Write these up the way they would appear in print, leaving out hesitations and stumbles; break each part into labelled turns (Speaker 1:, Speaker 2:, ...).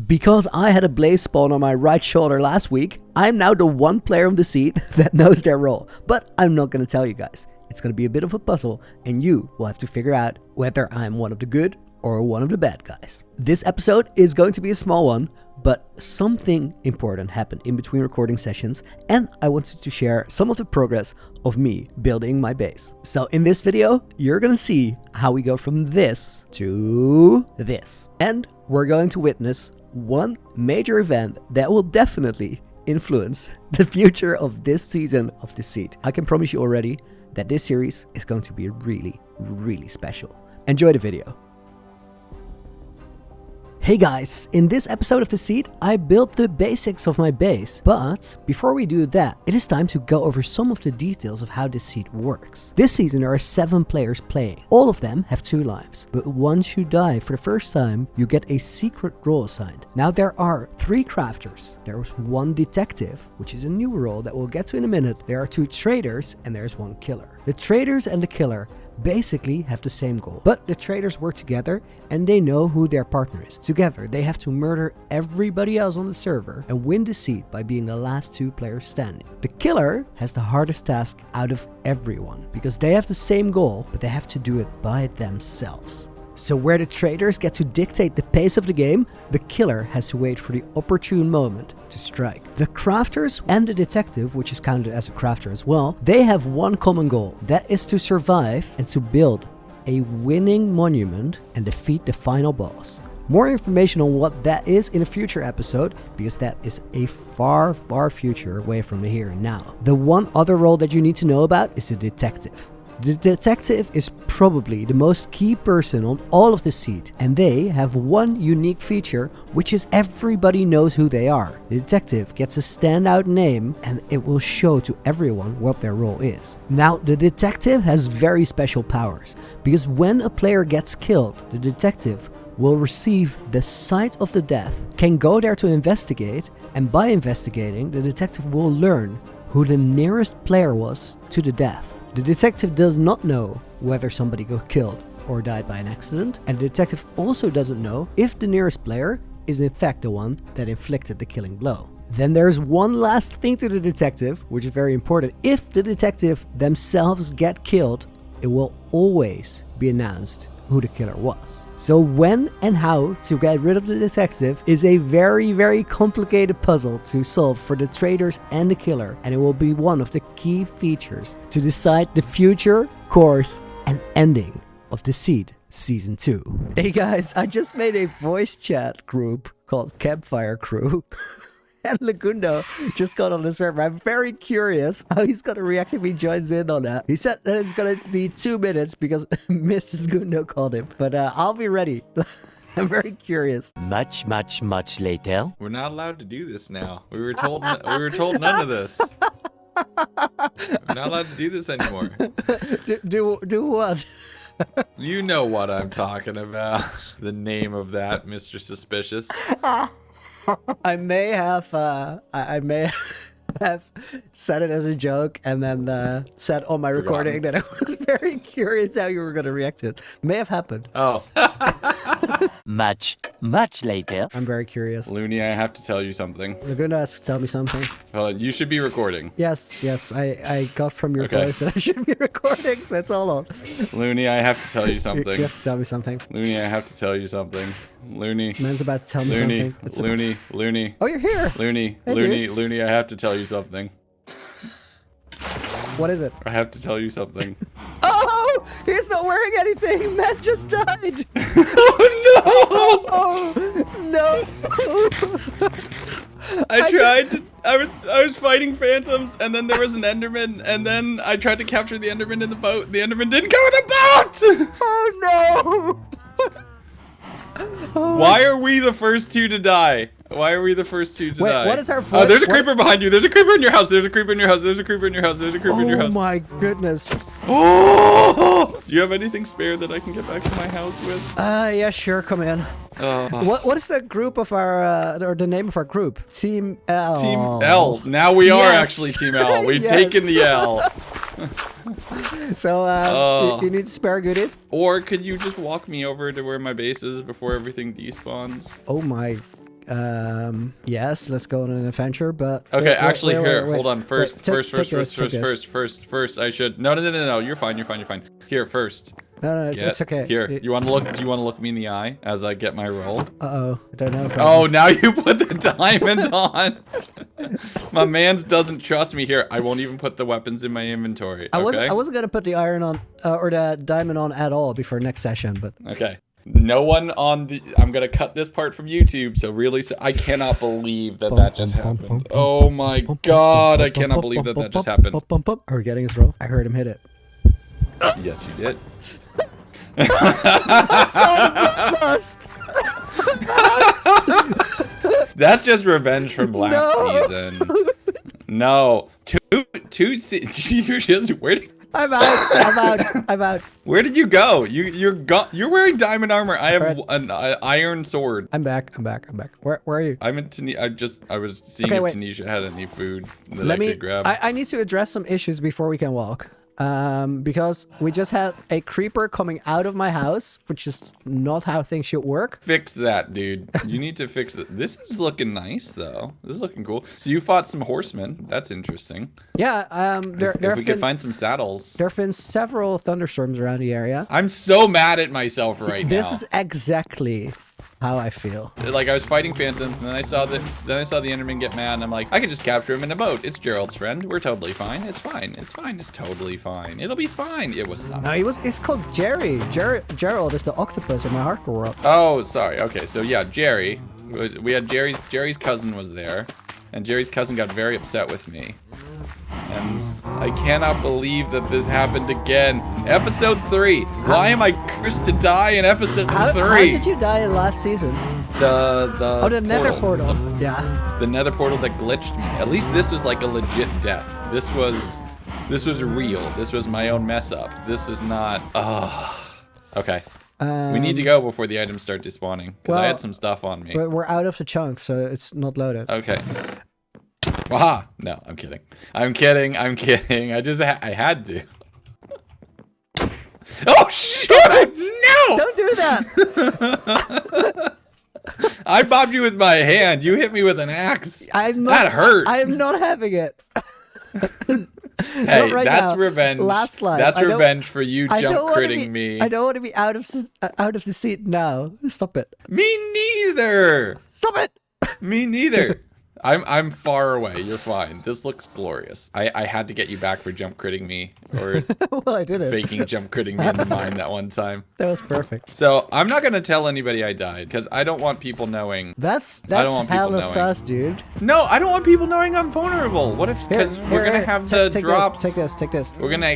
Speaker 1: Because I had a blaze spawn on my right shoulder last week, I'm now the one player on Deceit that knows their role. But I'm not going to tell you guys. It's going to be a bit of a puzzle, and you will have to figure out whether I'm one of the good or one of the bad guys. This episode is going to be a small one, but something important happened in between recording sessions, and I wanted to share some of the progress of me building my base. So in this video, you're gonna see how we go from this to this. And we're going to witness one major event that will definitely influence the future of this season of Deceit. I can promise you already that this series is going to be really, really special. Enjoy the video. Hey guys, in this episode of Deceit, I built the basics of my base, but before we do that, it is time to go over some of the details of how Deceit works. This season there are 7 players playing. All of them have 2 lives, but once you die for the first time, you get a secret role assigned. Now there are 3 crafters, there is 1 detective, which is a new role that we'll get to in a minute, there are 2 traders, and there's 1 killer. The traders and the killer basically have the same goal, but the traders work together and they know who their partner is. Together they have to murder everybody else on the server and win Deceit by being the last 2 players standing. The killer has the hardest task out of everyone because they have the same goal, but they have to do it by themselves. So where the traders get to dictate the pace of the game, the killer has to wait for the opportune moment to strike. The crafters and the detective, which is counted as a crafter as well, they have one common goal. That is to survive and to build a winning monument and defeat the final boss. More information on what that is in a future episode, because that is a far, far future away from the here and now. The one other role that you need to know about is the detective. The detective is probably the most key person on all of Deceit, and they have one unique feature, which is everybody knows who they are. The detective gets a standout name and it will show to everyone what their role is. Now, the detective has very special powers, because when a player gets killed, the detective will receive the site of the death, can go there to investigate, and by investigating, the detective will learn who the nearest player was to the death. The detective does not know whether somebody got killed or died by an accident, and the detective also doesn't know if the nearest player is in fact the one that inflicted the killing blow. Then there's one last thing to the detective, which is very important. If the detective themselves get killed, it will always be announced who the killer was. So when and how to get rid of the detective is a very, very complicated puzzle to solve for the traders and the killer, and it will be one of the key features to decide the future, course, and ending of Deceit Season 2. Hey guys, I just made a voice chat group called Campfire Crew. And Lagundo just got on the server. I'm very curious how he's going to react if he joins in on that. He said that it's going to be 2 minutes because Mrs. Gundo called him. But I'll be ready. I'm very curious.
Speaker 2: Much later.
Speaker 3: We're not allowed to do this now. We were told none of this. We're not allowed to do this anymore.
Speaker 1: Do what?
Speaker 3: You know what I'm talking about. The name of that, Mr. Suspicious.
Speaker 1: I may have said it as a joke and then said on my recording that I was very curious how you were going to react to it. May have happened.
Speaker 3: Oh.
Speaker 2: Much later.
Speaker 1: I'm very curious.
Speaker 3: Looney, I have to tell you something.
Speaker 1: Laguna asks, tell me something.
Speaker 3: You should be recording.
Speaker 1: Yes, I got from your voice that I should be recording, so it's all on.
Speaker 3: Looney, I have to tell you something.
Speaker 1: You have to tell me something.
Speaker 3: Looney, I have to tell you something. Looney.
Speaker 1: Man's about to tell me something.
Speaker 3: Looney.
Speaker 1: Oh, you're here.
Speaker 3: Looney, I have to tell you something.
Speaker 1: What is it?
Speaker 3: I have to tell you something.
Speaker 1: Oh, he's not wearing anything. Man just died.
Speaker 3: Oh no!
Speaker 1: No.
Speaker 3: I was fighting phantoms, and then there was an Enderman, and then I tried to capture the Enderman in the boat. The Enderman didn't go in the boat!
Speaker 1: Oh no!
Speaker 3: Why are we the first 2 to die? Why are we the first 2 to die?
Speaker 1: What is our voice?
Speaker 3: Oh, there's a creeper behind you. There's a creeper in your house. There's a creeper in your house. There's a creeper in your house. There's a creeper in your house.
Speaker 1: Oh my goodness.
Speaker 3: Oh! Do you have anything spare that I can get back to my house with?
Speaker 1: Yeah, sure. Come in. What is the group of our, or the name of our group? Team L.
Speaker 3: Team L. Now we are actually Team L. We've taken the L.
Speaker 1: So, you need spare goodies?
Speaker 3: Or could you just walk me over to where my base is before everything despawns?
Speaker 1: Oh my Yes, let's go on an adventure, but...
Speaker 3: Okay, actually, here,
Speaker 1: wait.
Speaker 3: hold on. First,
Speaker 1: Take
Speaker 3: I should... No, you're fine. Here, first.
Speaker 1: No, it's okay.
Speaker 3: Here, do you want to look me in the eye as I get my roll?
Speaker 1: Uh-oh, I don't know if
Speaker 3: Oh, now you put the diamond on. My man's doesn't trust me here. I won't even put the weapons in my inventory. Okay?
Speaker 1: I wasn't gonna put the iron on, or the diamond on at all before next session, but...
Speaker 3: Okay. No one on the... I'm gonna cut this part from YouTube, so really... I cannot believe that just happened. Oh my god, I cannot believe that just happened.
Speaker 1: Are we getting his roll? I heard him hit it.
Speaker 3: Yes, you did. That's just revenge from last season. No. You're just...
Speaker 1: I'm out.
Speaker 3: Where did you go? You're wearing diamond armor. I have an iron sword.
Speaker 1: I'm back. Where are you?
Speaker 3: I'm in Tanisha. I was seeing if Tanisha had any food that I could grab.
Speaker 1: I need to address some issues before we can walk. Because we just had a creeper coming out of my house, which is not how things should work.
Speaker 3: Fix that, dude. You need to fix it. This is looking nice, though. This is looking cool. So you fought some horsemen. That's interesting.
Speaker 1: Yeah,
Speaker 3: if we could find some saddles.
Speaker 1: There have been several thunderstorms around the area.
Speaker 3: I'm so mad at myself right now.
Speaker 1: This is exactly how I feel.
Speaker 3: Like, I was fighting phantoms, and then I saw the Enderman get mad, and I'm like, I can just capture him in a boat. It's Gerald's friend. We're totally fine. It's fine. It's fine. It's totally fine. It'll be fine. It was not.
Speaker 1: No, it's called Jerry. Gerald is the octopus in my hardcore world.
Speaker 3: Oh, sorry. Okay, so yeah, Jerry. We had Jerry's cousin was there, and Jerry's cousin got very upset with me. And I cannot believe that this happened again. Episode 3. Why am I cursed to die in episode 3?
Speaker 1: How did you die in last season?
Speaker 3: The
Speaker 1: nether portal. Yeah.
Speaker 3: The nether portal that glitched me. At least this was like a legit death. This was real. This was my own mess up. This is not... Okay. We need to go before the items start despawning. Because I had some stuff on me.
Speaker 1: But we're out of the chunk, so it's not loaded.
Speaker 3: Okay. Aha! No, I'm kidding. I'm kidding. I had to. Oh, shit! No!
Speaker 1: Don't do that!
Speaker 3: I bobbed you with my hand. You hit me with an axe. That hurt.
Speaker 1: I am not having it.
Speaker 3: Hey, that's revenge.
Speaker 1: Last line.
Speaker 3: That's revenge for you jump critting me.
Speaker 1: I don't want to be out of the seat now. Stop it.
Speaker 3: Me neither.
Speaker 1: Stop it.
Speaker 3: Me neither. I'm far away. You're fine. This looks glorious. I had to get you back for jump critting me, or
Speaker 1: well, I did it.
Speaker 3: Faking jump critting me in the mine that one time.
Speaker 1: That was perfect.
Speaker 3: So I'm not gonna tell anybody I died because I don't want people knowing.
Speaker 1: That's hella sus, dude.
Speaker 3: No, I don't want people knowing I'm vulnerable. What if? Because we're gonna have the drops.
Speaker 1: Take this.
Speaker 3: We're gonna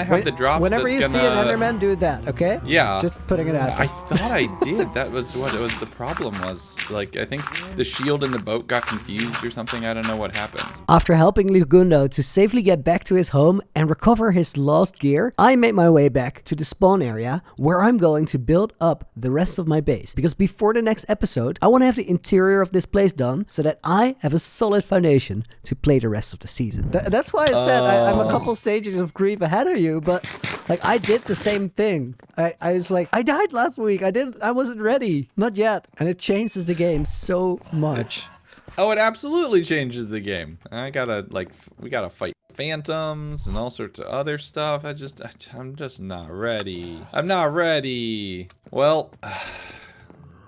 Speaker 3: have the drops.
Speaker 1: Whenever you see an Enderman, do that. Okay?
Speaker 3: Yeah.
Speaker 1: Just putting it out.
Speaker 3: I thought I did. That was what it was. The problem was, like, I think the shield in the boat got confused or something. I don't know what happened.
Speaker 1: After helping Lugundo to safely get back to his home and recover his lost gear, I made my way back to the spawn area where I'm going to build up the rest of my base. Because before the next episode, I want to have the interior of this place done so that I have a solid foundation to play the rest of the season. That's why I said I'm a couple stages of grief ahead of you, but like I did the same thing. I was like, I died last week. I wasn't ready. Not yet. And it changes the game so much.
Speaker 3: Oh, it absolutely changes the game. We gotta fight phantoms and all sorts of other stuff. I'm just not ready. I'm not ready. Well,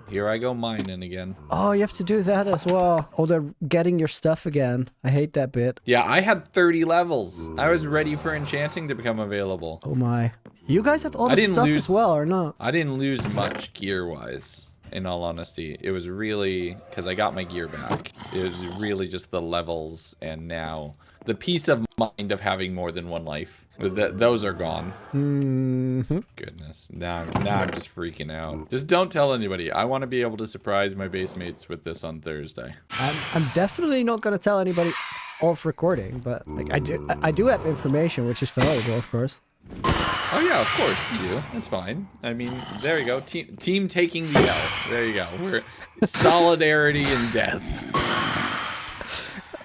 Speaker 3: here I go mining again.
Speaker 1: Oh, you have to do that as well. Oh, they're getting your stuff again. I hate that bit.
Speaker 3: Yeah, I had 30 levels. I was ready for enchanting to become available.
Speaker 1: Oh my. You guys have all the stuff as well, or not?
Speaker 3: I didn't lose much gear-wise. In all honesty, it was really because I got my gear back. It was really just the levels, and now the peace of mind of having more than one life. Those are gone.
Speaker 1: Mm-hmm.
Speaker 3: Goodness, now I'm just freaking out. Just don't tell anybody. I want to be able to surprise my base mates with this on Thursday.
Speaker 1: I'm definitely not gonna tell anybody off recording, but like I do have information which is valuable, of course.
Speaker 3: Oh yeah, of course you do. That's fine. I mean, there you go. Team taking the L. There you go. We're solidarity in death.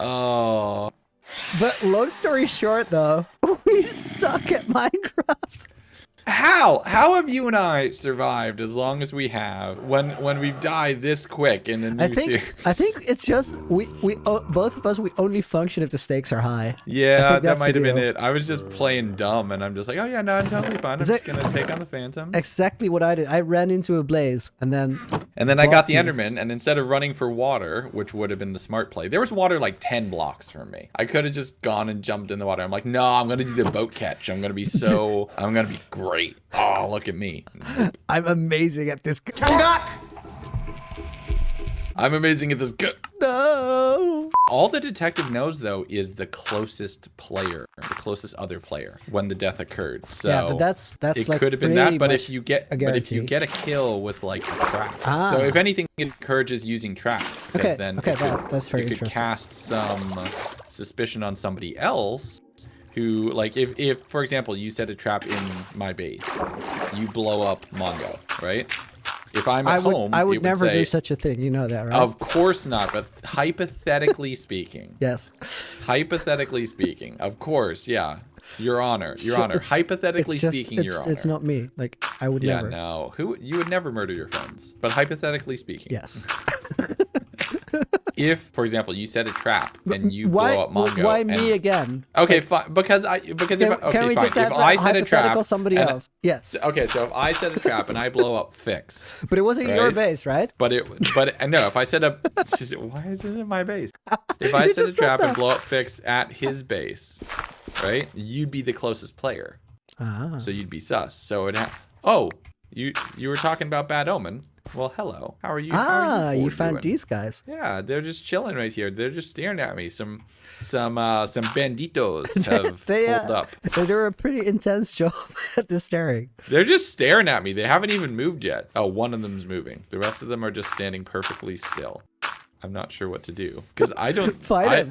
Speaker 3: Oh.
Speaker 1: But long story short, though, we suck at Minecraft.
Speaker 3: How have you and I survived as long as we have when we've died this quick in a new series?
Speaker 1: I think it's just we both of us, we only function if the stakes are high.
Speaker 3: Yeah, that might have been it. I was just playing dumb, and I'm just like, oh yeah, no, I'm totally fine. I'm just gonna take on the Phantoms.
Speaker 1: Exactly what I did. I ran into a blaze, and then
Speaker 3: I got the Enderman, and instead of running for water, which would have been the smart play, there was water like 10 blocks from me. I could have just gone and jumped in the water. I'm like, no, I'm gonna do the boat catch. I'm gonna be great. Oh, look at me.
Speaker 1: I'm amazing at this.
Speaker 3: I'm amazing at this.
Speaker 1: No.
Speaker 3: All the detective knows, though, is the closest player, the closest other player when the death occurred. So
Speaker 1: yeah, but that's
Speaker 3: it
Speaker 1: like
Speaker 3: could have been that. But
Speaker 1: much
Speaker 3: if you get a kill with like a trap, so if anything, it encourages using traps. Because then
Speaker 1: that's very
Speaker 3: you could cast some suspicion on somebody else. Who, like, if for example you set a trap in my base, you blow up Mongo, right? If I'm at home,
Speaker 1: I would never do such a thing. You know that, right?
Speaker 3: Of course not. But hypothetically speaking,
Speaker 1: yes.
Speaker 3: Hypothetically speaking, of course, yeah. Your Honor. Hypothetically speaking, Your Honor.
Speaker 1: It's not me. Like, I would never.
Speaker 3: Yeah, no. You would never murder your friends. But hypothetically speaking,
Speaker 1: yes.
Speaker 3: If, for example, you set a trap and you blow up Mongo.
Speaker 1: Why me again?
Speaker 3: Okay, fine. Because
Speaker 1: can we just have
Speaker 3: if I set a trap,
Speaker 1: somebody else? Yes.
Speaker 3: Okay, so if I set a trap and I blow up Fix.
Speaker 1: But it wasn't your base, right?
Speaker 3: But no, if I set up, why is it in my base? If I set a trap and blow up Fix at his base, right? You'd be the closest player. So you'd be sus. So you were talking about Bad Omen. Well, hello. How are you?
Speaker 1: You found these guys.
Speaker 3: Yeah, they're just chilling right here. They're just staring at me. Some banditos have pulled up.
Speaker 1: They do a pretty intense job at the staring.
Speaker 3: They're just staring at me. They haven't even moved yet. Oh, one of them's moving. The rest of them are just standing perfectly still. I'm not sure what to do because I don't
Speaker 1: Fight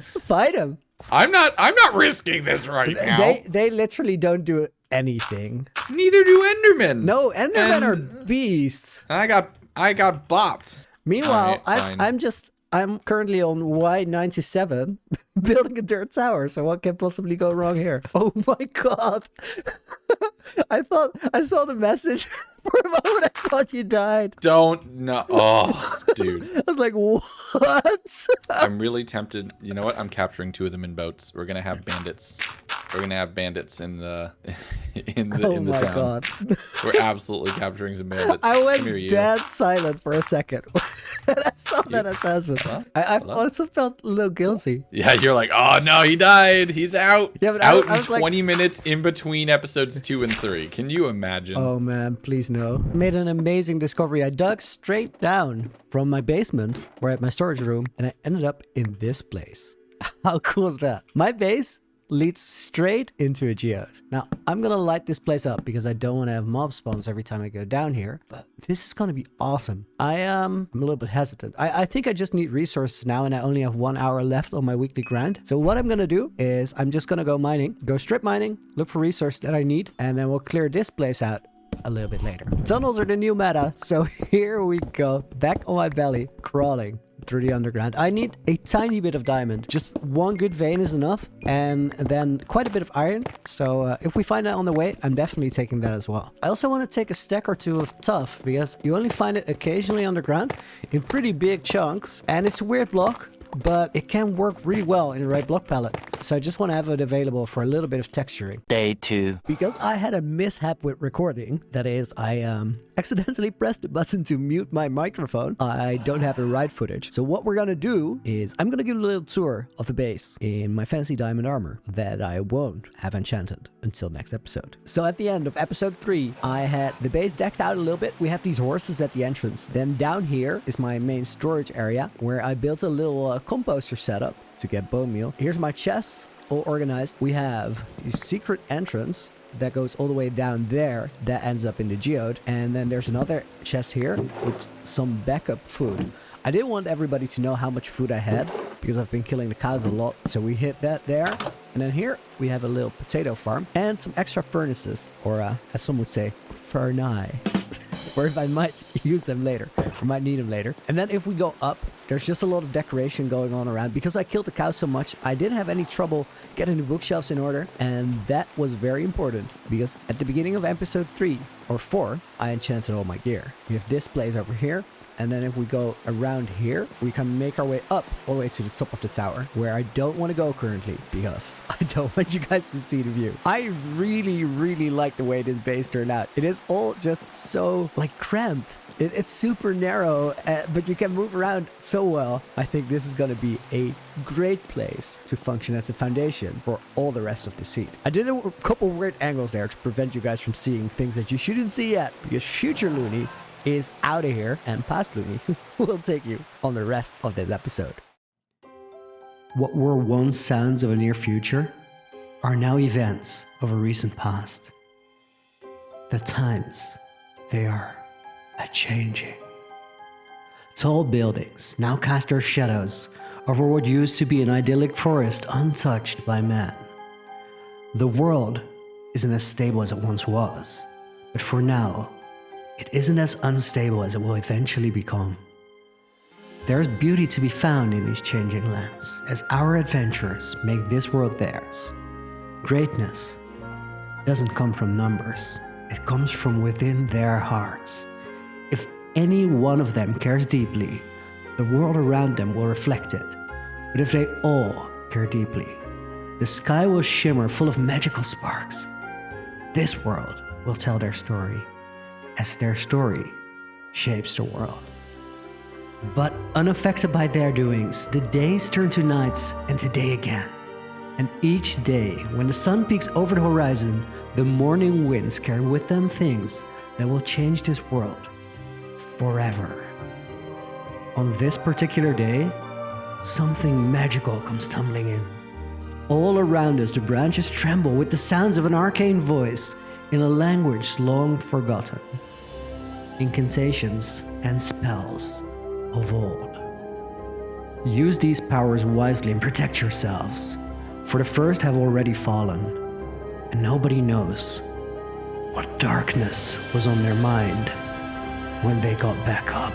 Speaker 1: him.
Speaker 3: I'm not risking this right now.
Speaker 1: They literally don't do anything.
Speaker 3: Neither do Endermen.
Speaker 1: No, Endermen are beasts.
Speaker 3: I got bopped.
Speaker 1: Meanwhile, I'm currently on Y97 building a dirt tower, so what can possibly go wrong here? Oh my god. I saw the message. For a moment, I thought you died.
Speaker 3: Oh, dude.
Speaker 1: I was like, what?
Speaker 3: I'm really tempted. You know what? I'm capturing 2 of them in boats. We're gonna have bandits. We're gonna have bandits in the town.
Speaker 1: Oh my god.
Speaker 3: We're absolutely capturing some bandits.
Speaker 1: I went dead silent for a second. And I saw that advancement. I also felt a little guilty.
Speaker 3: Yeah, you're like, oh no, he died. He's out.
Speaker 1: Yeah, but
Speaker 3: out
Speaker 1: I was
Speaker 3: in 20 minutes in between episodes 2 and 3. Can you imagine?
Speaker 1: Oh man, please no. Made an amazing discovery. I dug straight down from my basement, or at my storage room, and I ended up in this place. How cool is that? My base leads straight into a geode. Now, I'm gonna light this place up because I don't want to have mob spawns every time I go down here, but this is gonna be awesome. I'm a little bit hesitant. I think I just need resources now, and I only have 1 hour left on my weekly grind. So what I'm gonna do is I'm just gonna go mining, go strip mining, look for resources that I need, and then we'll clear this place out a little bit later. Tunnels are the new meta, so here we go. Back on my belly, crawling through the underground. I need a tiny bit of diamond. Just 1 good vein is enough, and then quite a bit of iron. So if we find that on the way, I'm definitely taking that as well. I also want to take a stack or 2 of tuff, because you only find it occasionally underground in pretty big chunks, and it's a weird block, but it can work really well in the right block palette. So I just want to have it available for a little bit of texturing.
Speaker 2: Day 2.
Speaker 1: Because I had a mishap with recording. That is, I accidentally pressed the button to mute my microphone. I don't have the right footage. So what we're gonna do is I'm gonna give a little tour of the base in my fancy diamond armor that I won't have enchanted until next episode. So at the end of episode 3, I had the base decked out a little bit. We have these horses at the entrance. Then down here is my main storage area where I built a little composter setup to get bone meal. Here's my chests all organized. We have a secret entrance that goes all the way down there that ends up in the geode, and then there's another chest here with some backup food. I didn't want everybody to know how much food I had because I've been killing the cows a lot, so we hit that there. And then here we have a little potato farm and some extra furnaces, or as some would say, furnae. Or if I might use them later, or might need them later. And then if we go up, There's just a lot of decoration going on around. Because I killed the cow so much, I didn't have any trouble getting the bookshelves in order. And that was very important. Because at the beginning of episode 3 or 4, I enchanted all my gear. We have displays over here. And then if we go around here, we can make our way up all the way to the top of the tower, where I don't want to go currently because I don't want you guys to see the view. I really, really like the way this base turned out. It is all just so like cramped. It's super narrow, but you can move around so well. I think this is going to be a great place to function as a foundation for all the rest of Deceit. I did a couple weird angles there to prevent you guys from seeing things that you shouldn't see yet, because future Looney is out of here, and past Looney will take you on the rest of this episode. What were once sounds of a near future are now events of a recent past. The times, they are a-changing. Tall buildings now cast their shadows over what used to be an idyllic forest untouched by man. The world isn't as stable as it once was, but for now, it isn't as unstable as it will eventually become. There's beauty to be found in these changing lands as our adventurers make this world theirs. Greatness doesn't come from numbers, it comes from within their hearts. If any one of them cares deeply, the world around them will reflect it. But if they all care deeply, the sky will shimmer full of magical sparks. This world will tell their story, as their story shapes the world. But unaffected by their doings, the days turn to nights and to day again. And each day, when the sun peaks over the horizon, the morning winds carry with them things that will change this world forever. On this particular day, something magical comes tumbling in. All around us, the branches tremble with the sounds of an arcane voice in a language long forgotten. Incantations and spells of old. Use these powers wisely and protect yourselves, for the first have already fallen, and nobody knows what darkness was on their mind when they got back up.